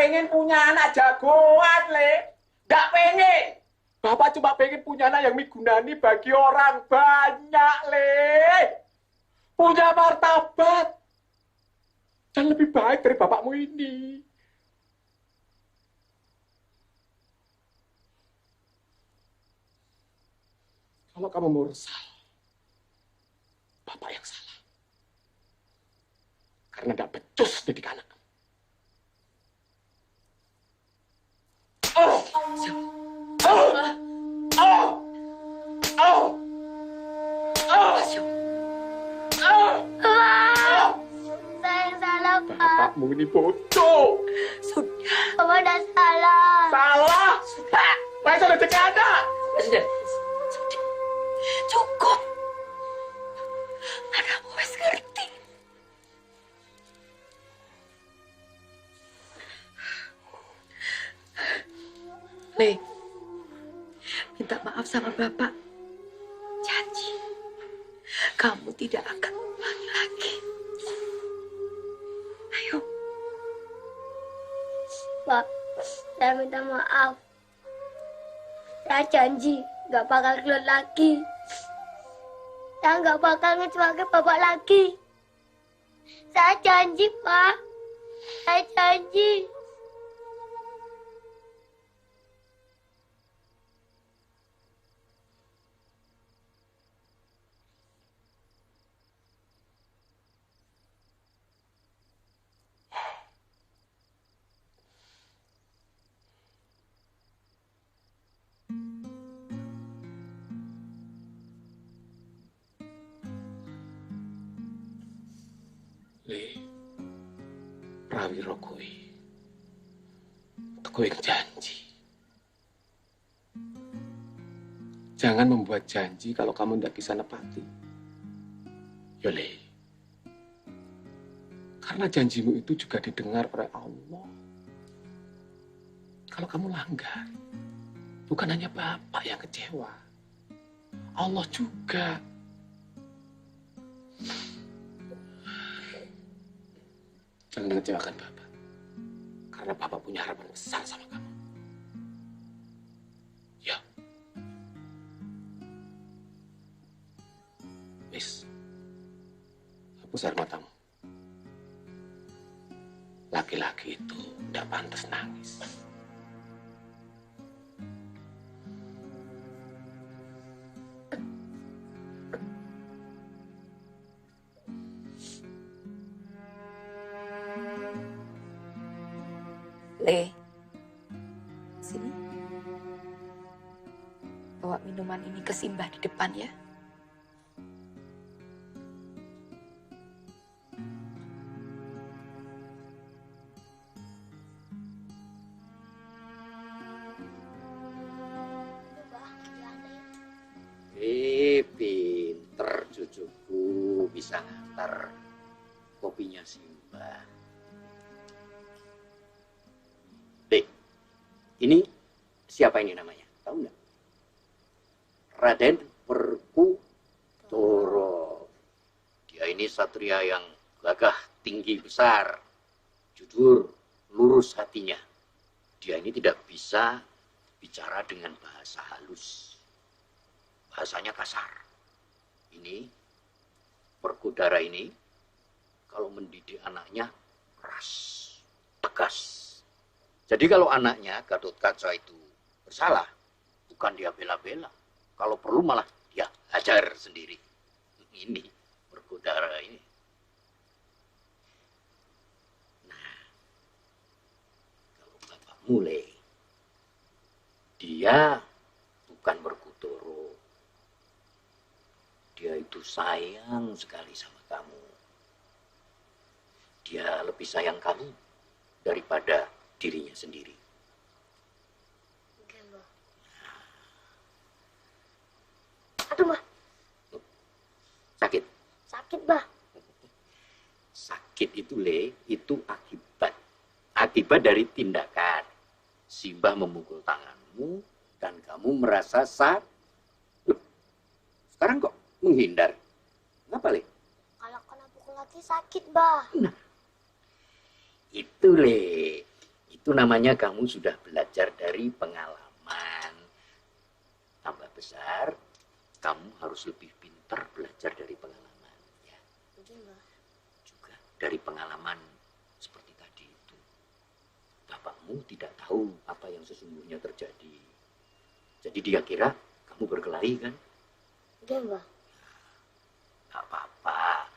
pengen punya anak jagoan, Le. Nggak pengen. Bapak cuma pengen punya anak yang migunani bagi orang banyak, Le. Punya martabat. Dan lebih baik dari bapakmu ini. Kalau kamu mau resah, bapak yang salah. Karena tidak becus didik anak. Oh! Oh! Oh! Oh! Oh! Saya yang salah, Pak. Bapakmu ini bodoh. Sudah. Bapak udah salah. Salah? Sudah. Baik sudah cegah anak. Sudah. Cukup. Anakmu wis ngerti. Le, minta maaf sama Bapak. Janji, kamu tidak akan ulangi lagi. Ayo. Pak, saya minta maaf. Saya janji gak bakal keluar lagi. Saya gak bakal ngecewakan Bapak lagi. Saya janji, Pak. Saya janji. Le, prawiro kowe. Kowe janji. Jangan membuat janji kalau kamu tidak bisa nepati. Yo, Le. Karena janjimu itu juga didengar oleh Allah. Kalau kamu langgar, bukan hanya Bapak yang kecewa. Allah juga. Jangan mengecewakan Bapak. Karena Bapak punya harapan besar sama kamu. Ya. Wis. Hapus air matamu. Laki-laki itu tidak pantas nangis. Le, sini. Bawa minuman ini ke Simbah di depan ya. Pinter cucuku bisa ngantar kopinya Simbah. Ini siapa ini namanya? Tahu nggak? Raden Perkutoro. Dia ini satria yang gagah tinggi besar, jujur, lurus hatinya. Dia ini tidak bisa bicara dengan bahasa halus. Bahasanya kasar. Ini Perkudara ini kalau mendidik anaknya keras, tegas. Jadi kalau anaknya Gatotkaca itu bersalah, bukan dia bela-bela. Kalau perlu malah dia hajar sendiri. Ini Perkudara ini. Nah, kalau Bapak mulai, dia bukan Perkutoro. Dia itu sayang sekali sama kamu. Dia lebih sayang kamu daripada dirinya sendiri. Enggak, Mbak. Aduh, Mbak. Sakit? Sakit, Mbak. Sakit itu, Le, itu akibat. Akibat dari tindakan. Simbah memukul tanganmu dan kamu merasa sakit. Loh, sekarang kok menghindar? Kenapa, Le? Kalau kena pukul lagi sakit, Mbak. Nah, itu, Le. Itu namanya kamu sudah belajar dari pengalaman. Tambah besar, kamu harus lebih pintar belajar dari pengalaman. Ya. Juga dari pengalaman seperti tadi itu. Bapakmu tidak tahu apa yang sesungguhnya terjadi. Jadi dia kira kamu berkelahi kan? Iya, Mbah. Gak apa-apa.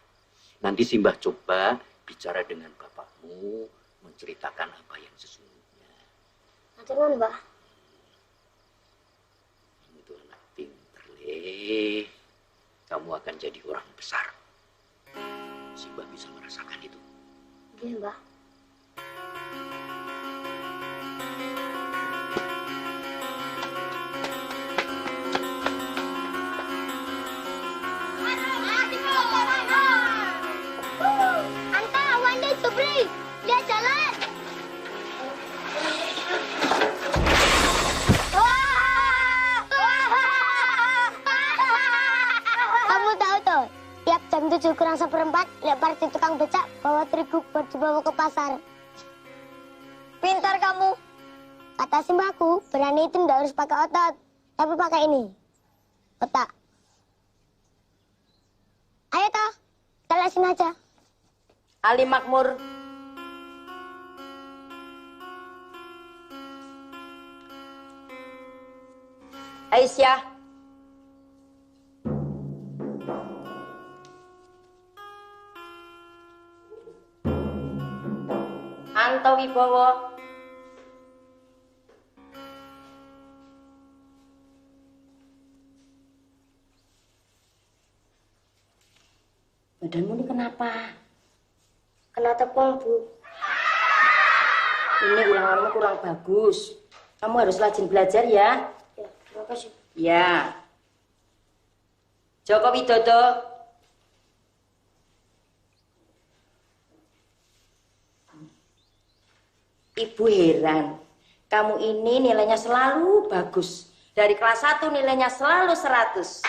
Nanti Simbah coba bicara dengan bapakmu, menceritakan apa yang sesungguhnya. Matur nuwun, Mbah. Kamu itu anak pinter, Le. Kamu akan jadi orang besar. Simbah bisa merasakan itu. Iya, Mbah. Anta, Wanda, Subri, lihat jalan. Kamu tahu tuh, tiap jam 7 kurang seperempat, lepas di tukang becak bawa terigu buat dibawa ke pasar. Pintar kamu. Kata simbahku, berani itu nggak harus pakai otot, tapi pakai ini, otak. Ayo toh, kita lesin aja. Ali Makmur. Aisyah. Anto Wibowo. Badanmu ini kenapa? Kena tepung, Bu. Ini ulanganmu kurang bagus. Kamu harus rajin belajar ya. Ya, terima kasih. Ya. Joko Widodo. Ibu heran. Kamu ini nilainya selalu bagus. Dari kelas 1 nilainya selalu 100.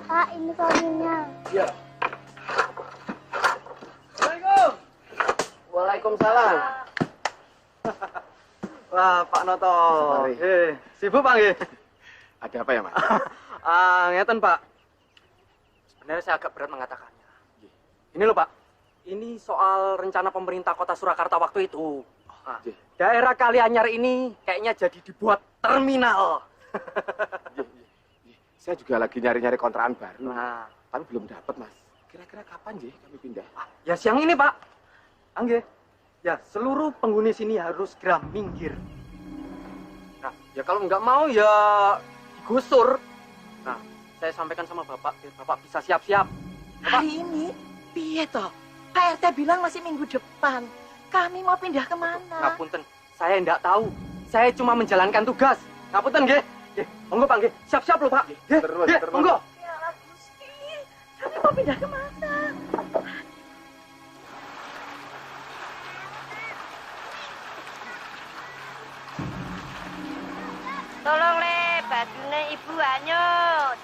Kak, ini kopinya. Ya. Assalamualaikum. Waalaikumsalam. Wah, Pak Noto. Sibuk Pak nggih? Ada apa ya, Mas? Ngeten Pak. Sebenarnya saya agak berat mengatakannya. Ini loh Pak. Ini soal rencana pemerintah Kota Surakarta waktu itu. Nah, daerah Kalianyar ini kayaknya jadi dibuat terminal. Saya juga lagi nyari-nyari kontrakan baru. Nah, Tapi belum dapat, Mas. Kira-kira kapan sih kami pindah? ya siang ini Pak. Angge. Ya, seluruh penghuni sini harus segera minggir. Nah, ya kalau nggak mau ya digusur. Nah, saya sampaikan sama Bapak, biar Bapak bisa siap-siap. Hari ini, piye toh? Pak RT bilang masih minggu depan. Kami mau pindah kemana? Ngapunten, saya enggak tahu. Saya cuma menjalankan tugas. Ngapunten, nggih. Nggih, monggo Pak nggih. Siap-siap lho, Pak. Nggih, nggih, monggo. Ya Gusti, kami mau pindah kemana? Tolong le, bajune ibu hanyut.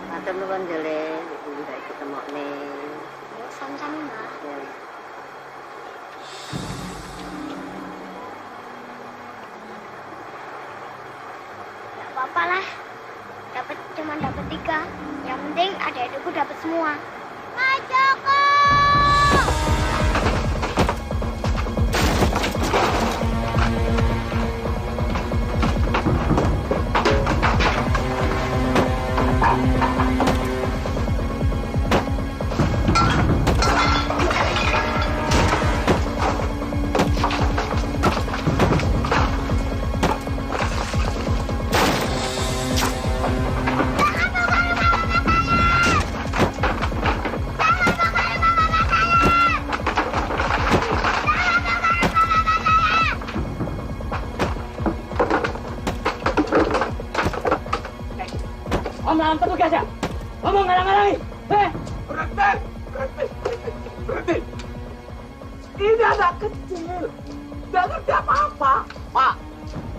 Matur nuwun jale, ibu ndak ketemokne. Sama-sama, Mbak. Gak apa-apa lah. Cuma dapat 3. Yang penting adik-adikku dapat semua. Mas Joko! ngelawan petugas ya? Ngomong ngalang-ngalangi. Berhenti! Berhenti! Ini anak kecil. Nggak ngerti apa-apa. Pak,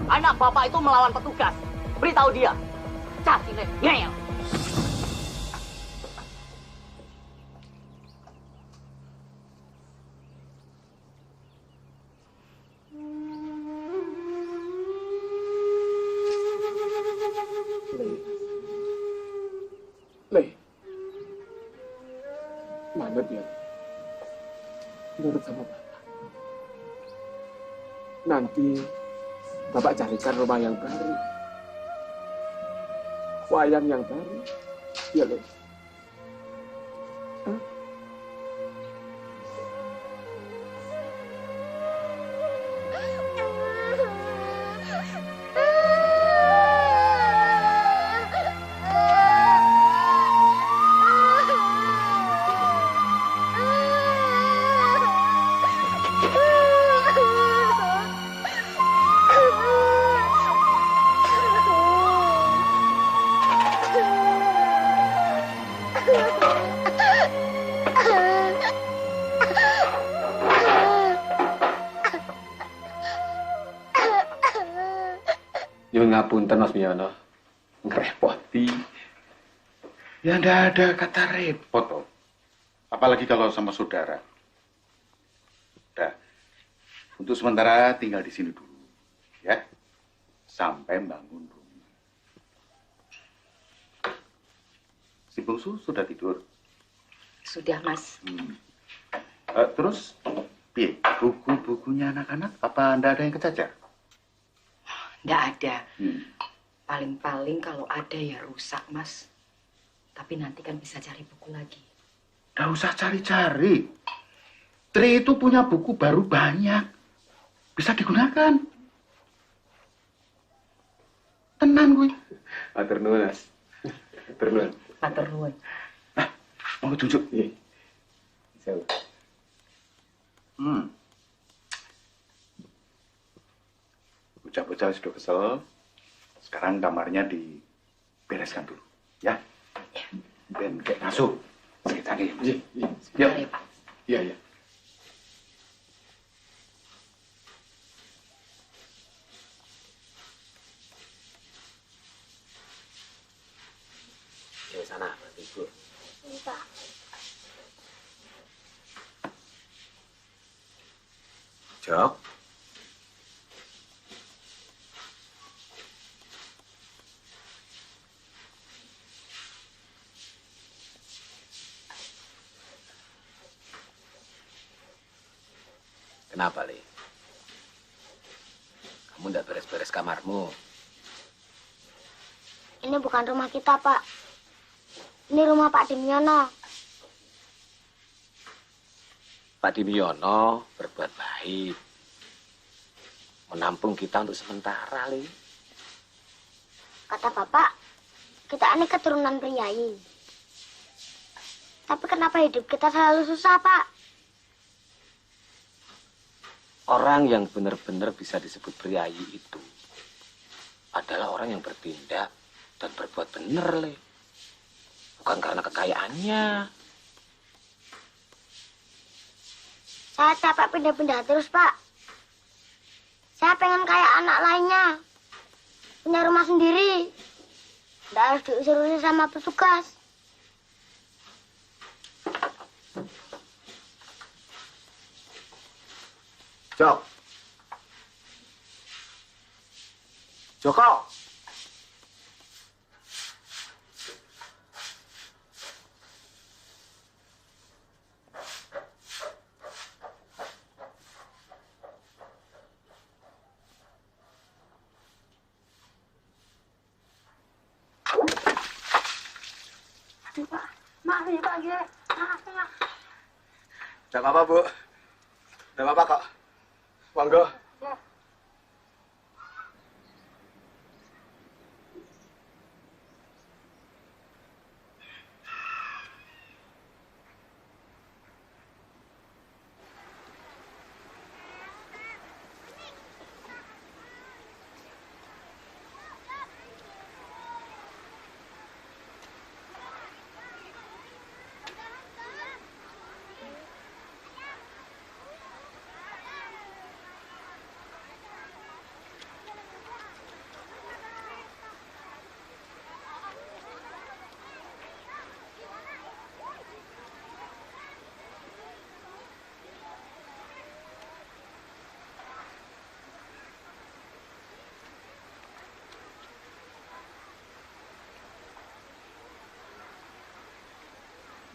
anak bapak itu melawan petugas. Beritahu dia. Cacing ngeyel. Le. Mana dia? Nurut sama Bapak. Nanti Bapak carikan rumah yang baru. Wayang yang baru. Ya, Le. Hah? Nyuwun ngapunten Mas Miyono. Ngerepoti. Ya ndak ada kata repot toh. Apalagi kalau sama saudara. Udah. Untuk sementara tinggal di sini dulu. Ya. Sampai bangun rumah. Si Bungsu sudah tidur? Sudah, Mas. Terus, piye? Buku-bukunya anak-anak apa ndak ada yang kecacar? Nggak ada. Paling-paling kalau ada ya rusak, Mas. Tapi nanti kan bisa cari buku lagi. Nggak usah cari-cari. Tri itu punya buku baru banyak. Bisa digunakan. Tenan gue. Matur nuwun, Mas. Matur nuwun. Matur nuwun. Mau tunjuk? Iya. Bisa. Bocah-bocah sudah kesel. Sekarang kamarnya dibereskan dulu. Ya. Dan kayak masuk. Kita nih. Sebentar ya, Pak. Iya, iya. Ya sana, Ibu. Iya. Jok. Kenapa, Le? Kamu ndak beres-beres kamarmu? Ini bukan rumah kita, Pak. Ini rumah Pak Dimyono. Pak Dimyono berbuat baik. Menampung kita untuk sementara, Le. Kata Bapak, kita ini keturunan priayi. Tapi kenapa hidup kita selalu susah, Pak? Orang yang benar-benar bisa disebut priayi itu adalah orang yang bertindak dan berbuat benar, Le. Bukan karena kekayaannya. Saya capek pindah-pindah terus, Pak. Saya pengen kayak anak lainnya. Punya rumah sendiri. Nggak harus diusir-usir sama petugas. Jok. Joko. Aduh, Pak. Maaf ya, Pak. Ya. Maaf, Pak. Nggak apa-apa, Bu. Nggak apa-apa kok. Monggo.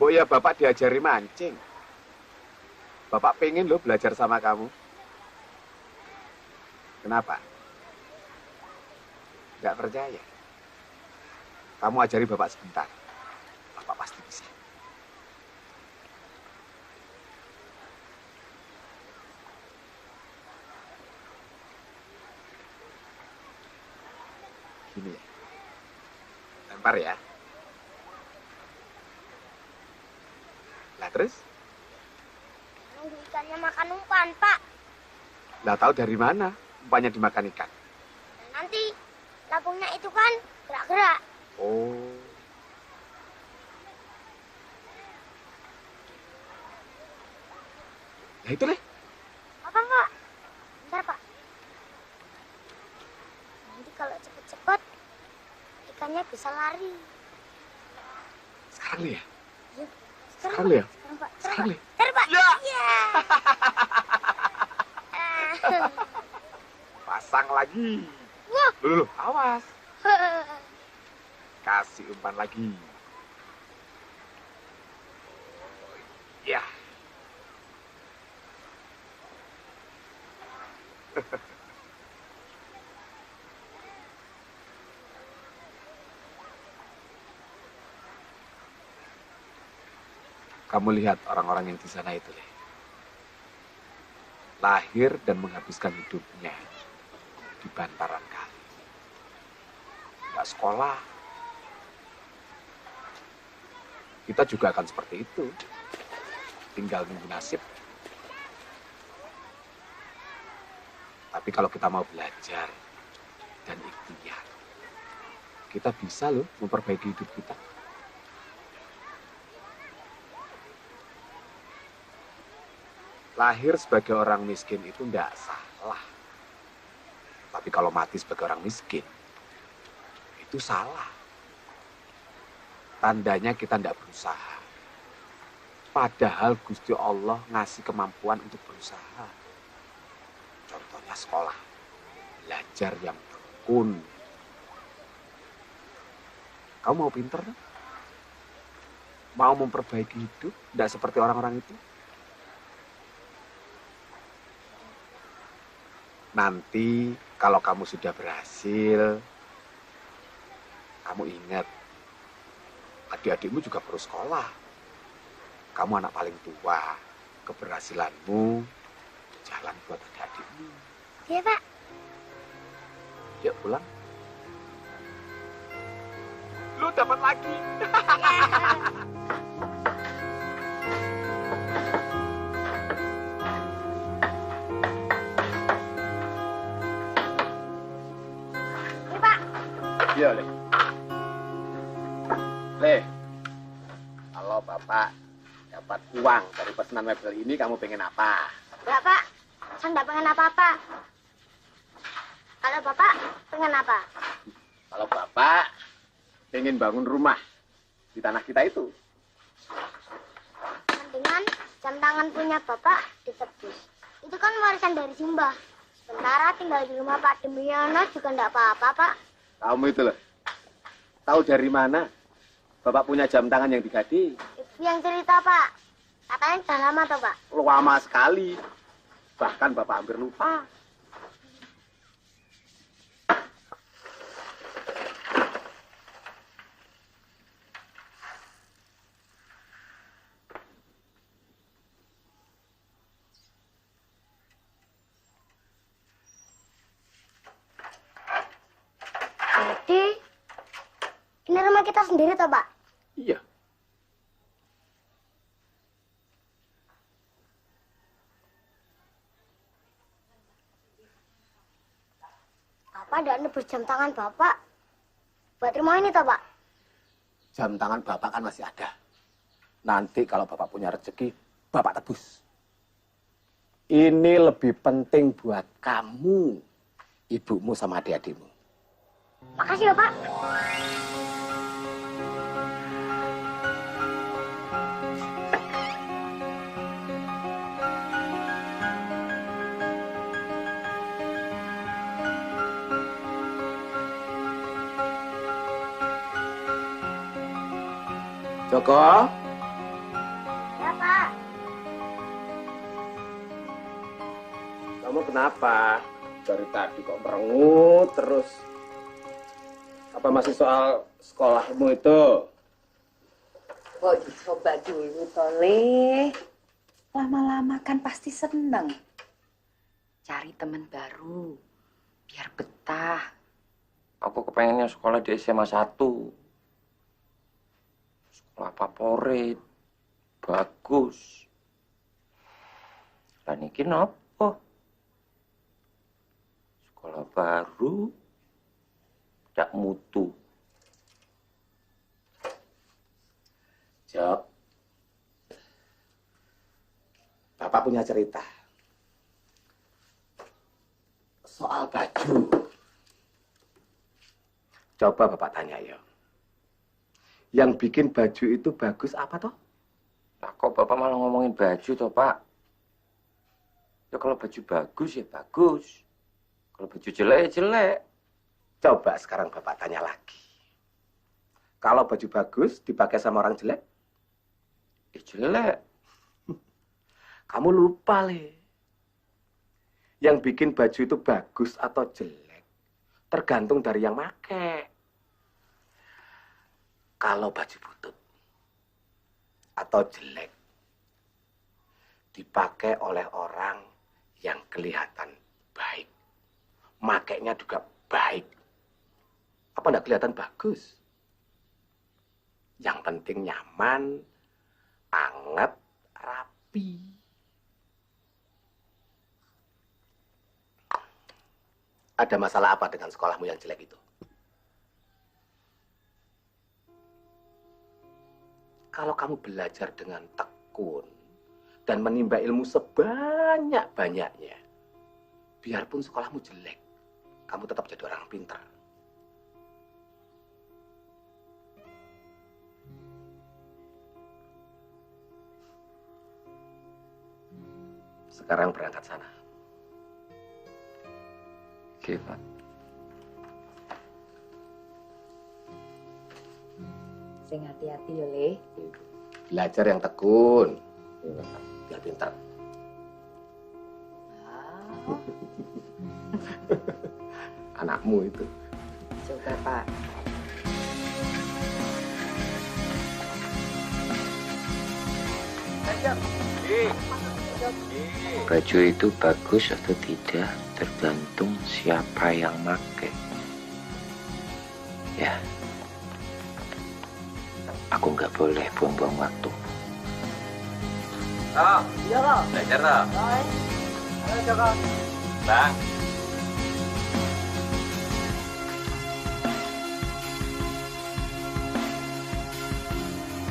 Oh ya, Bapak diajari mancing. Bapak pengen loh belajar sama kamu. Kenapa? Nggak percaya? Kamu ajari Bapak sebentar. Bapak pasti bisa. Gini ya. Lempar ya. Lah terus? Nunggu ikannya makan umpan, Pak. Lah tahu dari mana umpannya dimakan ikan? Dan nanti lapungnya itu kan gerak-gerak. Oh. Nah itu deh. Apa, Pak? Bentar, Pak. Nanti kalau cepet-cepet, ikannya bisa lari. Sekarang nih ya? Iya. Sekarang nih ya? Sekarang, Pak. Sekarang nih. Ntar, Pak. Ya. Iya. Pasang lagi. Wah. Loh, awas. Kasih umpan lagi. Ya. Kamu lihat orang-orang yang di sana itu, Le. Lahir dan menghabiskan hidupnya di bantaran kali. Nggak sekolah. Kita juga akan seperti itu. Tinggal nunggu nasib. Tapi kalau kita mau belajar dan ikhtiar, kita bisa loh memperbaiki hidup kita. Lahir sebagai orang miskin itu tidak salah. Tapi kalau mati sebagai orang miskin, itu salah. Tandanya kita tidak berusaha. Padahal Gusti Allah ngasih kemampuan untuk berusaha. Contohnya sekolah. Belajar yang tekun. Kamu mau pinter? Mau memperbaiki hidup? Tidak seperti orang-orang itu? Nanti kalau kamu sudah berhasil, kamu ingat, adik-adikmu juga perlu sekolah. Kamu anak paling tua, keberhasilanmu jalan buat adik-adikmu. Iya, Pak. Yuk pulang. Lu dapat lagi. Iya, Le. Le, kalau Bapak dapat uang dari pesanan mebel ini, kamu pengen apa? Enggak, Pak. Saya enggak pengen apa-apa. Kalau Bapak pengen apa? Kalau Bapak pengen bangun rumah di tanah kita itu. Mendingan jam tangan punya Bapak ditebus. Itu kan warisan dari Simbah. Sementara tinggal di rumah Pak Demiono juga enggak apa-apa, Pak. Kamu itu loh, tahu dari mana Bapak punya jam tangan yang digadi? Ibu yang cerita, Pak. Katanya sudah lama toh, Pak? Lama sekali. Bahkan Bapak hampir lupa. Jadi, ini rumah kita sendiri toh, Pak? Iya. Bapak tidak nebus jam tangan Bapak buat rumah ini toh, Pak? Jam tangan Bapak kan masih ada. Nanti kalau Bapak punya rezeki, Bapak tebus. Ini lebih penting buat kamu, ibumu sama adik-adikmu. Makasih ya, Pak. Joko, Kamu kenapa? Dari tadi kok merengut terus. Apa masih soal sekolahmu itu? Kok dicoba dulu, Tole. Lama-lama kan pasti seneng. Cari teman baru, biar betah. Aku kepengennya sekolah di SMA 1. Sekolah favorit. Bagus. Lah niki napa? Sekolah baru. Tidak mutu. Jok. Bapak punya cerita. Soal baju. Coba Bapak tanya ya. Yang bikin baju itu bagus apa toh? Nah, kok Bapak malah ngomongin baju toh, Pak? Ya kalau baju bagus ya bagus. Kalau baju jelek ya jelek. Coba sekarang Bapak tanya lagi. Kalau baju bagus dipakai sama orang jelek? Ya jelek. Kamu lupa, Le. Yang bikin baju itu bagus atau jelek tergantung dari yang make. Kalau baju butut atau jelek dipakai oleh orang yang kelihatan baik, makainya juga baik, apa enggak kelihatan bagus? Yang penting nyaman, anget, rapi. Ada masalah apa dengan sekolahmu yang jelek itu? Kalau kamu belajar dengan tekun dan menimba ilmu sebanyak-banyaknya, biarpun sekolahmu jelek, kamu tetap jadi orang pintar. Sekarang berangkat sana. Oke, Pak. Sing hati-hati yo, Le. Belajar yang tekun. Biar pintar. Anakmu itu. Coba, Pak. Baju itu bagus atau tidak tergantung siapa yang pakai. Ya, aku nggak boleh buang-buang waktu. Oh, Iya, Kak. belajar toh. Baik. Ayo, Jaka. Bang.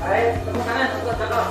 Baik, tepuk tangan untuk Joko.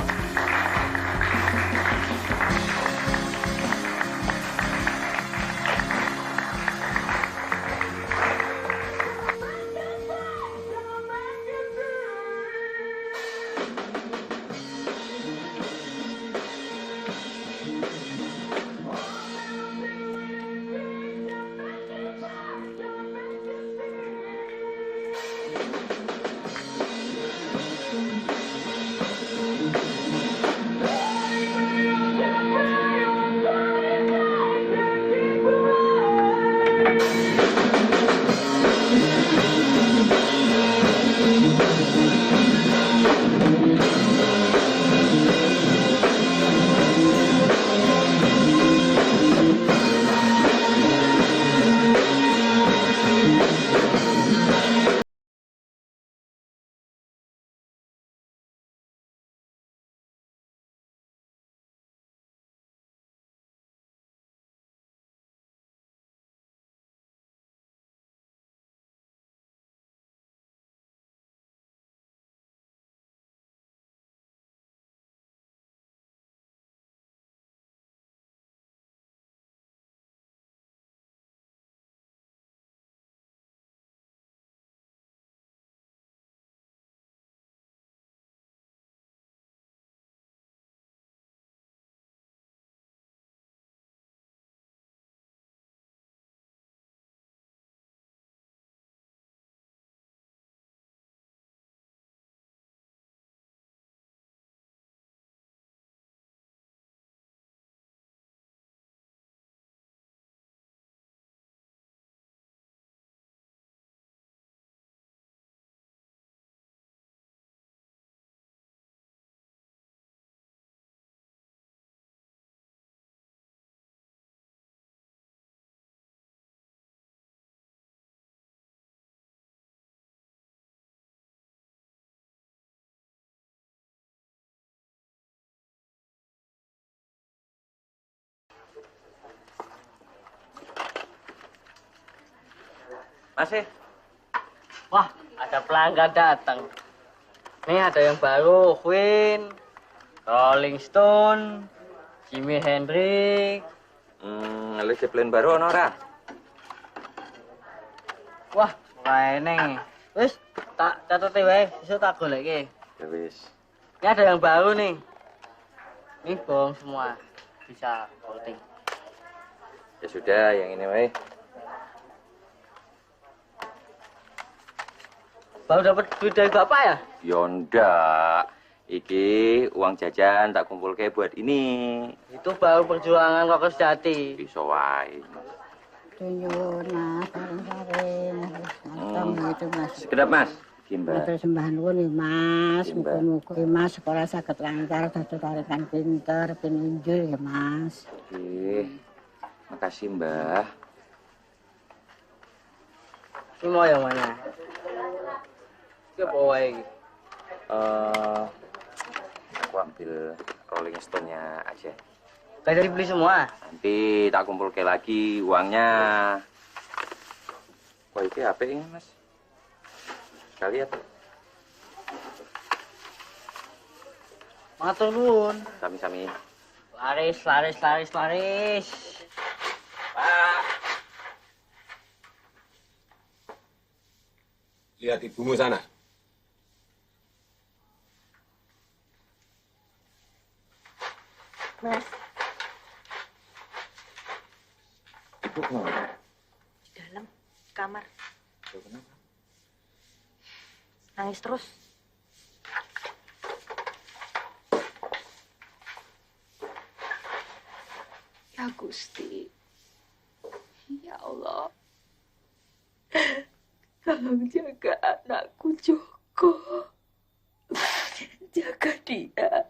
Masih. Wah, ada pelanggan datang. Nih ada yang baru, Queen, Rolling Stone, Jimi Hendrix. Led Zeppelin baru ono ora? Wah, kene. Wis, tak catet wae, iso tak goleki. Ya wis. Ini ada yang baru nih. Ini bohong semua. Bisa voting. Ya sudah, yang ini wae. Baru dapat duit dari Bapak ya? Yonda. Iki uang jajan tak kumpulke buat ini. Itu baru perjuangan kok sejati. Bisa wae. Tuyul, Mas, bareng-bareng. Itu, Mas. Sekedap, Mas. Mbak. Matur sembah nuwun ya, Mas. Muga-muga Mas sekolah saged lancar, dados tarikan pinter, pinunjul ya, Mas. Oke. Makasih, Mbah. Ini mau yang mana? Ini bawa ini. Aku ambil Rolling Stone-nya aja. Gak jadi beli semua? Nanti tak kumpulke lagi uangnya. Wah, ini HP ini, Mas. Sekali ya, tuh. Matur nuwun. Sami-sami. Laris. Pak. Lihat ibumu sana. Mas, Ibu kemana? di dalam kamar. Kenapa? Nangis terus. Ya Gusti, ya Allah, tolong jaga anakku Joko. Jaga dia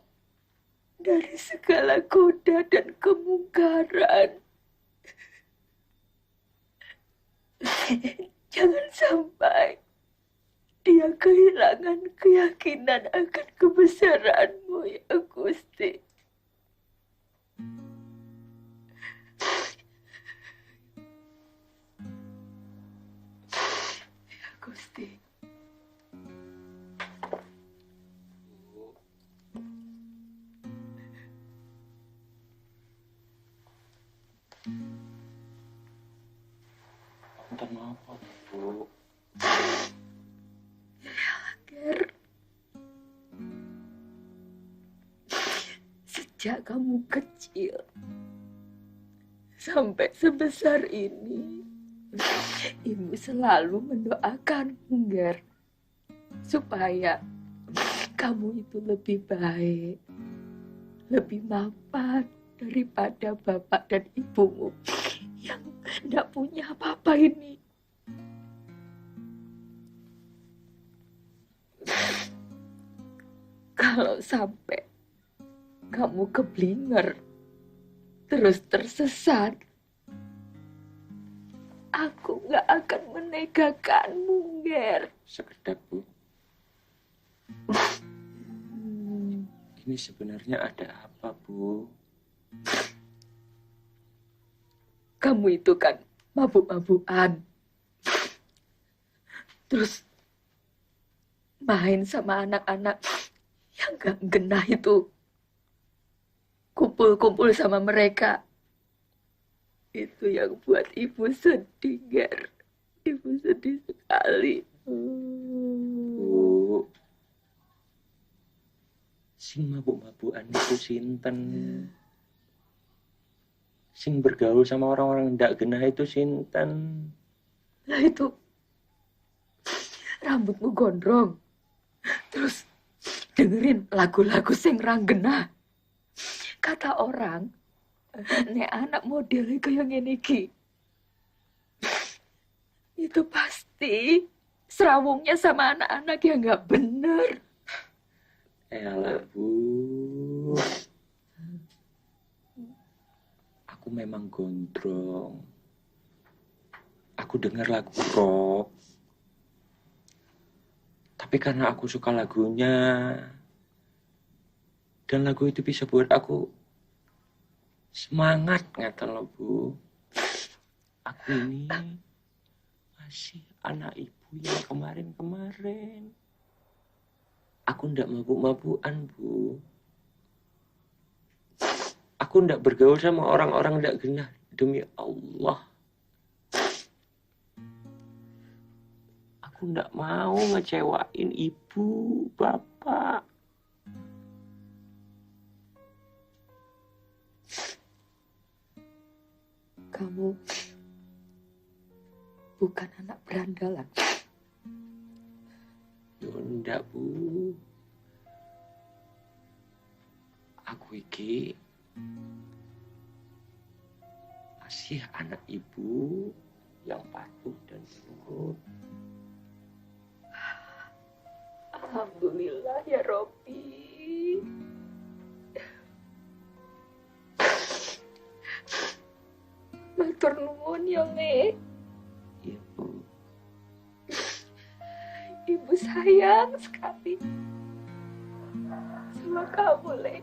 dari segala goda dan kemungkaran. Jangan sampai dia kehilangan keyakinan akan kebesaran-Mu, ya Gusti. Ya Gusti. Minta maaf, Bu. Ger, sejak kamu kecil sampai sebesar ini, Ibu selalu mendoakanmu, Ger, supaya kamu itu lebih baik, lebih mapan daripada bapak dan ibumu yang tidak punya apa-apa ini. Kalau sampai kamu keblinger, terus tersesat, aku gak akan menegakkanmu, Ger. Sekedap, Bu. Ini sebenarnya ada apa, Bu? Kamu itu kan mabuk-mabukan. Terus main sama anak-anak yang gak genah itu. Kumpul-kumpul sama mereka. Itu yang buat Ibu sedih, Ger. Ibu sedih sekali. Bu, sing mabuk-mabukan itu sinten? Sing bergaul sama orang-orang ndak genah itu sinten? Lah itu rambutmu gondrong. Terus dengerin lagu-lagu sing ranggena. Kata orang, nek anak modelnya kayak ngene iki, itu pasti serawungnya sama anak-anak yang nggak bener. Elah, Bu. Aku memang gondrong. Aku dengar lagu rock. Tapi karena aku suka lagunya, dan lagu itu bisa buat aku semangat, ngata lo, Bu. Aku ini sih anak ibu yang kemarin-kemarin? Aku ndak mabuk-mabukan, Bu. Aku ndak bergaul sama orang-orang ndak genah, demi Allah. Aku ndak mau ngecewain ibu, bapak. Kamu bukan anak berandalan. Ndak, Bu. Aku iki masih anak ibu yang patuh dan nurut. Alhamdulillah ya Robbi. Matur nuwun ya, Le. Iya, Bu. Ibu sayang sekali sama kamu, Le.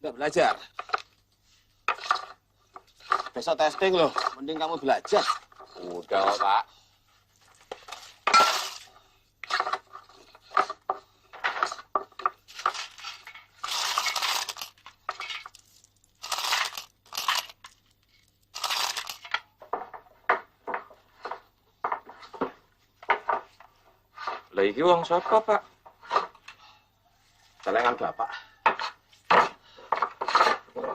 Nggak belajar. Besok testing loh, mending kamu belajar. Udah kok, Pak. Lah iki wong sapa, Pak? Celengan Bapak.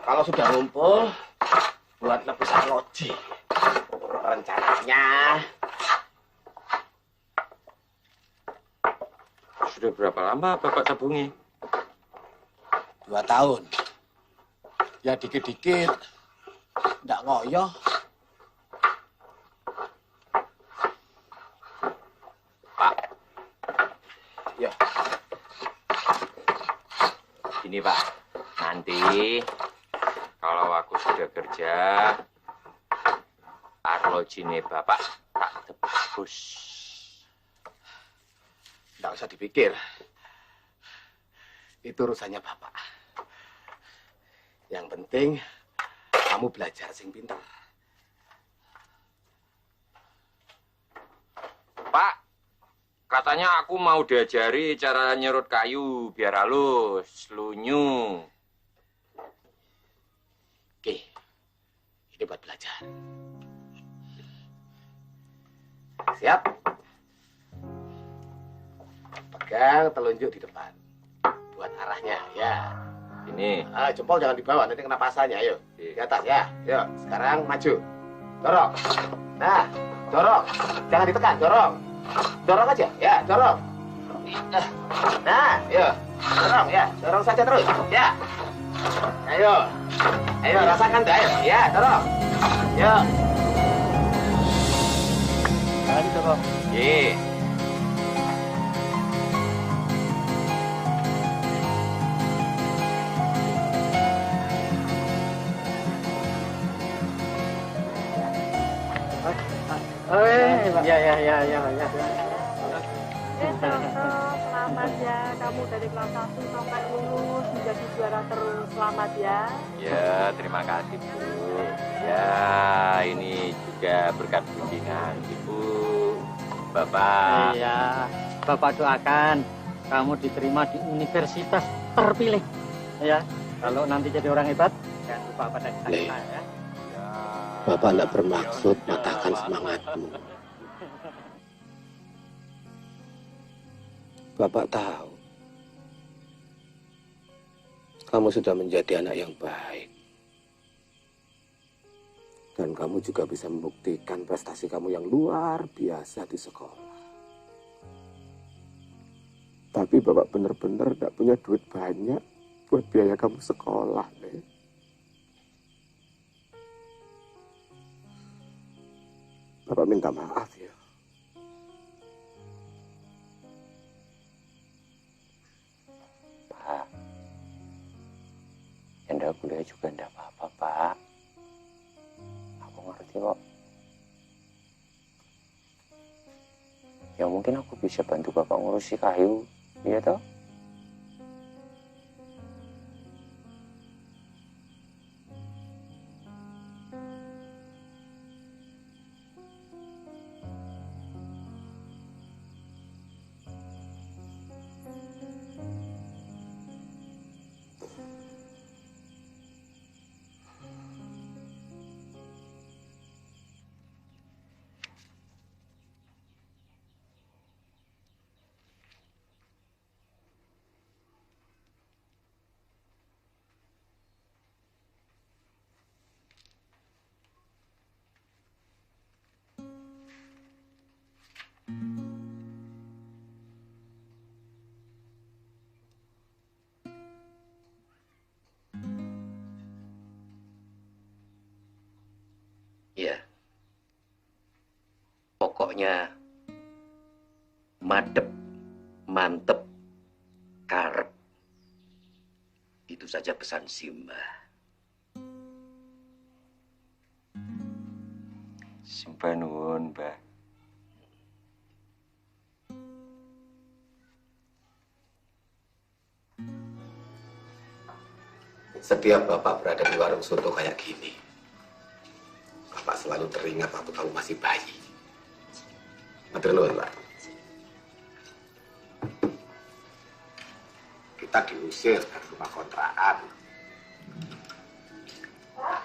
Kalau sudah ngumpul, buat lebisan loji. Rencananya Sudah berapa lama Bapak tabungi? 2 tahun. Ya dikit-dikit, nggak ngoyoh. Pak. Ya. Gini, Pak. Nanti kalau aku sudah kerja, arlojine Bapak tak tebus. Nggak usah dipikir. Itu urusannya Bapak. Yang penting, kamu belajar sing pintar. Pak, katanya aku mau diajari cara nyerut kayu biar halus, lunyu. Oke, ini buat belajar. Siap? Pegang telunjuk di depan. Buat arahnya, ya. Ini. Jempol jangan di bawah, nanti kena pasanya. Ayo, di atas ya. Yuk, sekarang maju. Dorong. Nah, dorong. Jangan ditekan, dorong. Dorong aja, ya, dorong. Nah, yuk. Dorong, ya. Dorong saja terus, ya. Ayo. Ayo, rasakan, ayo. Ya, dorong. Yuk. Jangan dorong. Iya. Ya. Selamat ya, kamu dari kelas 1 sampai lulus menjadi juara terus. Selamat ya. Ya, terima kasih, Bu. Ya, ini juga berkat bimbingan Ibu, Bapak. Iya, Bapak doakan kamu diterima di universitas terpilih. Ya, kalau nanti jadi orang hebat, jangan lupa pada kita ya. Bapak tidak bermaksud matahkan semangatmu. Bapak tahu, kamu sudah menjadi anak yang baik. Dan kamu juga bisa membuktikan prestasi kamu yang luar biasa di sekolah. Tapi Bapak benar-benar tidak punya duit banyak buat biaya kamu sekolah, Le. Bapak minta maaf ya. Pak, Enda kuliah juga enggak apa-apa, Pak. Aku ngerti kok. ya mungkin aku bisa bantu bapak ngurusi kayu, iya toh? Ya, pokoknya madep, mantep, karep. Itu saja pesan Simbah. Simbah nuwun, Mbah. Setiap Bapak berada di warung soto kayak gini, Bapak selalu teringat waktu kamu masih bayi. Matur nuwun, Pak. Kita diusir dari rumah kontrakan. Pak,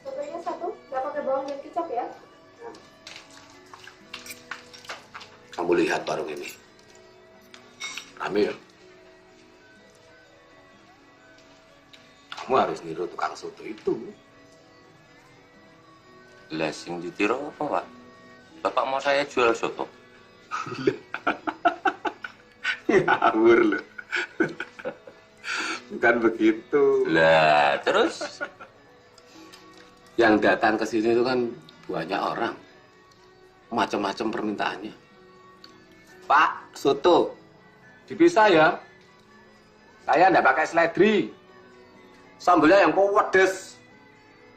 sotonya satu, nggak pakai bawang dan kecap ya? Kamu lihat warung ini. Rame ya? Kamu harus niru tukang soto itu. Lah sing ditiru apa, Pak? Bapak mau saya jual soto? Ngawur loh. Bukan begitu. Lah, terus? Yang datang ke sini itu kan banyak orang. Macam-macam permintaannya. Pak, soto. Dipisah ya. Saya nggak pakai seledri. Sambelnya yang pedes.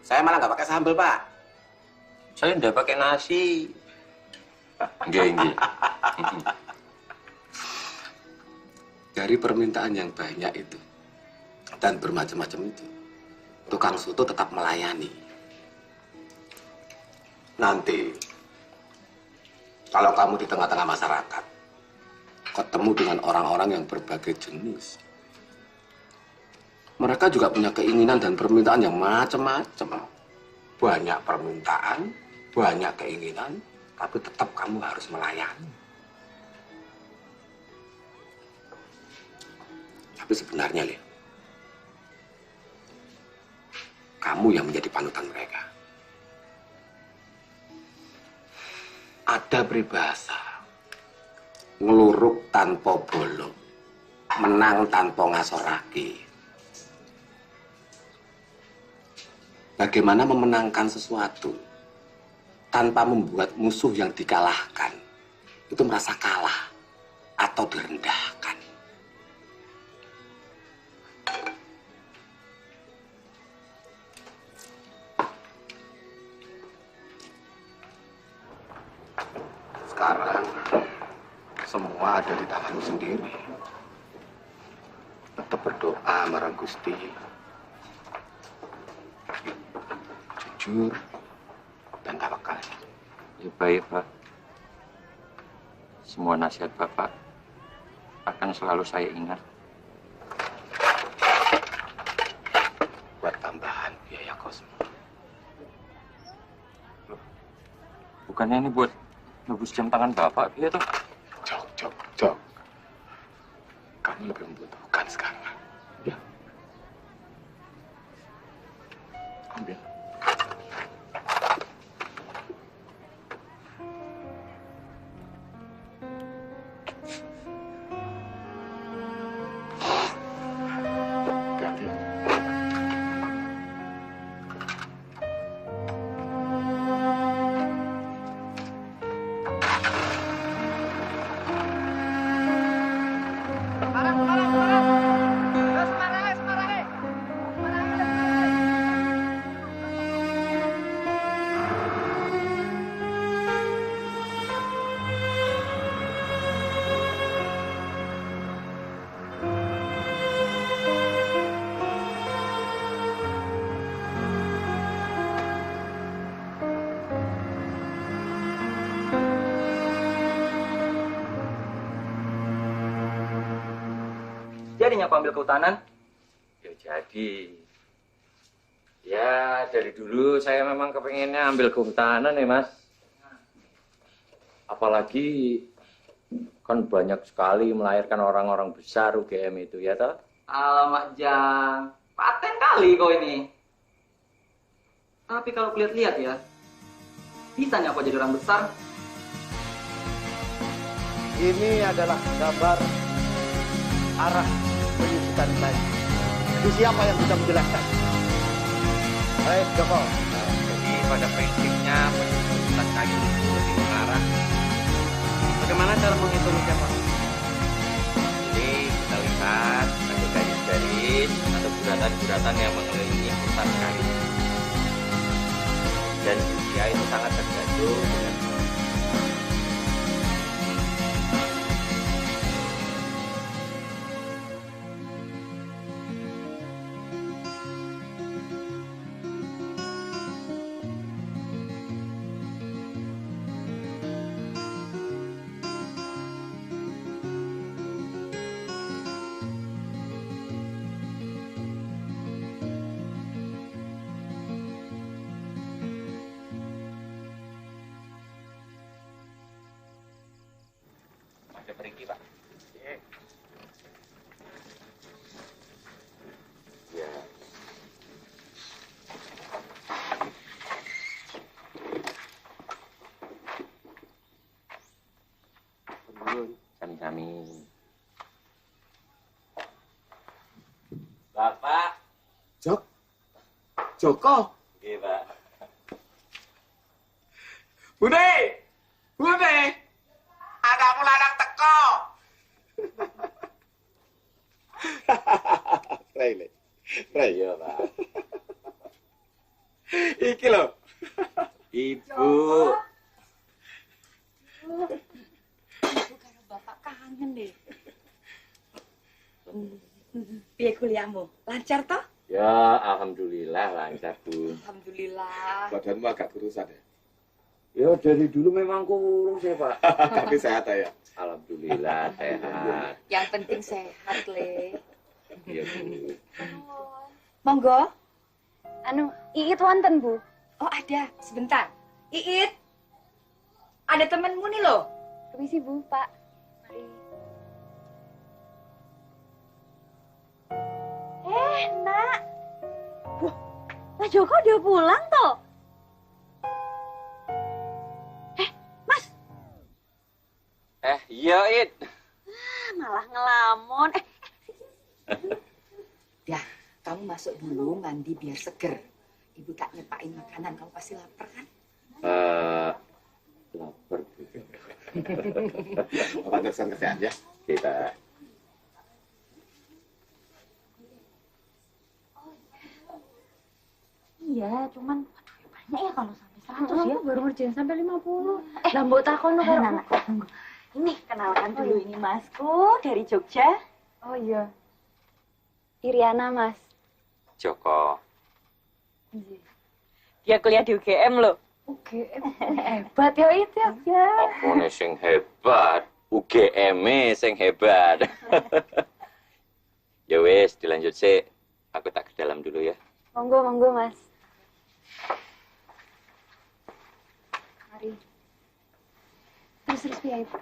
Saya malah nggak pakai sambel, Pak. Saya nggak pakai nasi. Enggak. Dari permintaan yang banyak itu dan bermacam-macam itu, tukang soto tetap melayani. Nanti, kalau kamu di tengah-tengah masyarakat, ketemu dengan orang-orang yang berbagai jenis, mereka juga punya keinginan dan permintaan yang macam-macam. Banyak permintaan, banyak keinginan, tapi tetap kamu harus melayani. Tapi sebenarnya, Lin, kamu yang menjadi panutan mereka. Ada peribahasa, ngeluruk tanpa bolong, menang tanpa ngasorake. Bagaimana memenangkan sesuatu tanpa membuat musuh yang dikalahkan itu merasa kalah atau direndahkan. Sekarang semua ada di tanganmu sendiri. Tetap berdoa marang Gusti. Jujur dan tawakal. Ya baik, Pak. Semua nasihat Bapak akan selalu saya ingat. Buat tambahan biaya kos. Bukannya ini buat nebus jam tangan Bapak, iya toh? Jok. Kamu lebih membutuhkan sekarang. Ya. Ambil. jadinya aku ambil kehutanan? Ya jadi. Ya dari dulu saya memang kepengennya ambil kehutanan ya Mas. Apalagi kan banyak sekali melahirkan orang-orang besar UGM itu ya toh? Alamak Jang, paten kali kau ini. Tapi kalau lihat-lihat ya, bisanya aku jadi orang besar. Ini adalah gambar arah penyusutan lagi. Itu siapa yang bisa menjelaskan? Baik, Joko. Jadi pada prinsipnya penyusutan kayu itu lebih mengarah. Bagaimana cara menghitungnya Pak? Jadi kita lihat ada garis-garis atau guratan-guratan yang mengelilingi hutan kayu. Dan usia itu sangat tergantung dengan pergi Pak. Ya. Sami-sami. Bapak. Joko. Iya Pak. Bude. Bude. Anakmu lanang teko. Rai, Iya Pak. Iki lho. Ibu. Ibu karo bapak kangen deh. Piye kuliahmu? Lancar toh? Ya, alhamdulillah lancar Bu. Alhamdulillah. Badanmu agak kurusan ya? Ya dari dulu memang kurus ya Pak. Tapi sehat ya? Alhamdulillah sehat. Yang penting sehat, Le. Iya Bu. Monggo. Anu, Iit wonten, Bu. Oh, ada. Sebentar. Iit. Ada temenmu nih loh. Permisi, Bu, Pak. Mari. Nak. Wah, Mas Joko udah pulang toh? Iya It. Malah ngelamun. Ya, kamu masuk dulu mandi biar seger. Ibu tak nyepain makanan, kamu pasti lapar kan? Lapar Bu. Bapak teruskan kerjaan ya? Kita. Iya, cuman banyak ya kalau sampai 100 ya. Baru ngerjain sampai 50. Lah mbok takono karo anak. Ini kenalkan dulu ini Masku dari Jogja. Oh iya. Iriana, Mas. Joko. Dia kuliah di UGM loh. UGM. Hebat ya itu ya. Apone sing hebat, UGM-e sing hebat. Ya wes, dilanjut sih. Aku tak ke dalam dulu ya. Monggo, monggo, Mas. Mari. Terus ya itu.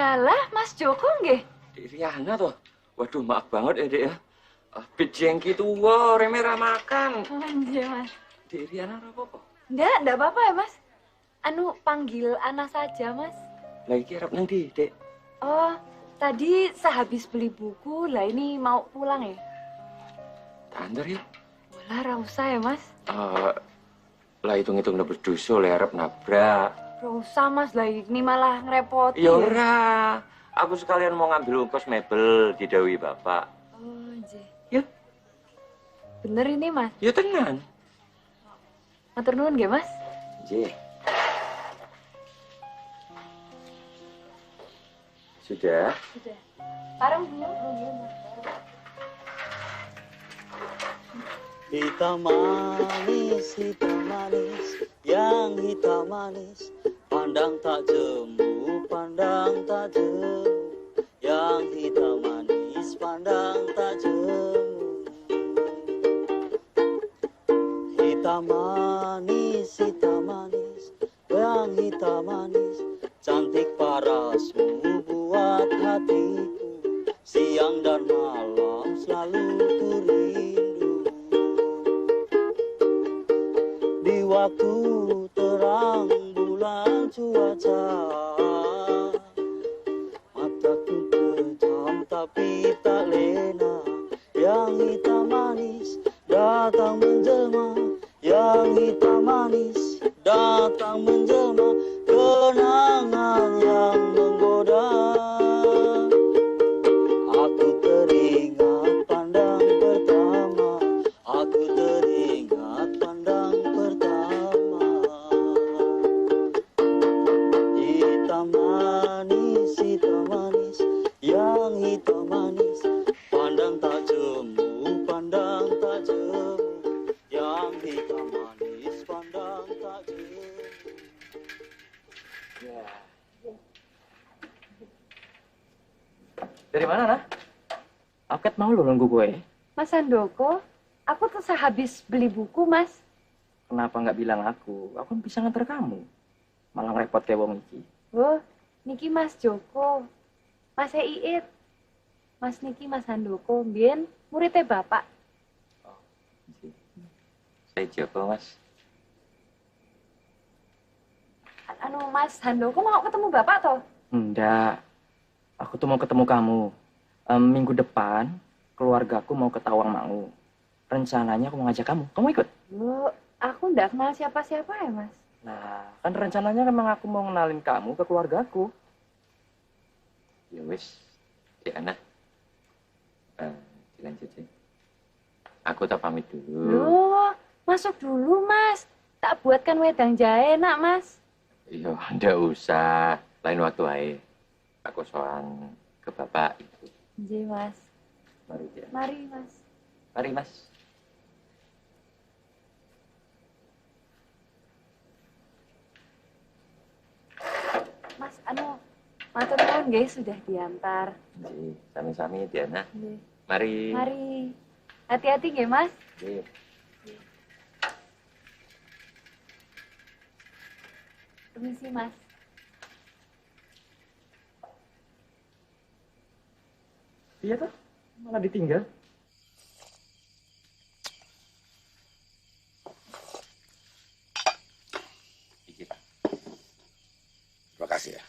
Elah, Mas Joko nggih. Dek Riana toh. Waduh, maaf banget ya, Dek ya. Bit jengki tuwa, reme ra makan. Nggih, Mas. Dek Riana ora apa-apa. Enggak apa-apa ya, Mas. Anu, panggil Ana saja, Mas. Lah iki arep nang ndi, Dek? Oh, tadi sehabis beli buku, lah ini mau pulang ya. Tak antar ya. Walah, ra usah ya, Mas. Lah hitung-hitung udah berdosa le arep nabrak. Ra usah, Mas. Lah ini malah ngerepoti. Ya ora. Aku sekalian mau ngambil ongkos mebel didhawuhi Bapak. Oh, nggih. Ya. Bener ini, Mas. Ya tenan. Matur nuwun nggih, Mas. Nggih. Sudah? Sudah. Parang Bu. Hitam manis, yang hitam manis. Pandang tak jemu, pandang tak jemu. Yang hitam manis, pandang tak jemu. Hitam manis, yang hitam manis. Cantik parasmu buat hatiku. Siang dan malam selalu ku rindu. Di waktu terang bulan cuaca, mataku pejam tapi tak lena. Yang hitam manis datang menjelma. Yang hitam manis datang menjelma. Kenangan yang menggoda. Aku teringat pandang pertama. Aku teringat pandang pertama. Hitam manis, yang hitam manis. Pandang tak jemu, pandang tak jemu. Yang hitam manis, pandang tak jemu. Ya. Dari mana, Nah? Aku mau lo nunggu gue. Mas Handoko, aku tuh sehabis beli buku, Mas. Kenapa nggak bilang aku? Aku kan bisa nganter kamu. Malah repot kayak wong iki. Oh, niki Mas Joko. Mas Iit. Mas niki Mas Handoko, mbien muridnya Bapak. Saya Joko, Mas. Anu Mas Handoko mau ketemu Bapak toh? Enggak. Aku tuh mau ketemu kamu. Minggu depan, keluargaku mau ke Tawangmangu. Rencananya aku mau ngajak kamu. Kamu ikut? Bu, aku nggak kenal siapa-siapa ya, Mas. Nah, kan rencananya memang aku mau ngenalin kamu ke keluargaku. Ya wis, Diana. Dilanjut sih. Aku tak pamit dulu. Loh, masuk dulu, Mas. Tak buatkan wedang jahe, nak, Mas. Iya, ndak usah. Lain waktu aja. Aku soan ke bapak itu. Nggih, Mas. Mari, Diana. Mari, Mas. Mari, Mas. Mas, anu, matur nuwun nggih sudah diantar. Nggih, sami-sami Diana. Nggih. Mari. Mari. Hati-hati nggih, Mas. Nggih. Permisi, Mas. Iya tuh, malah ditinggal. Terima kasih ya.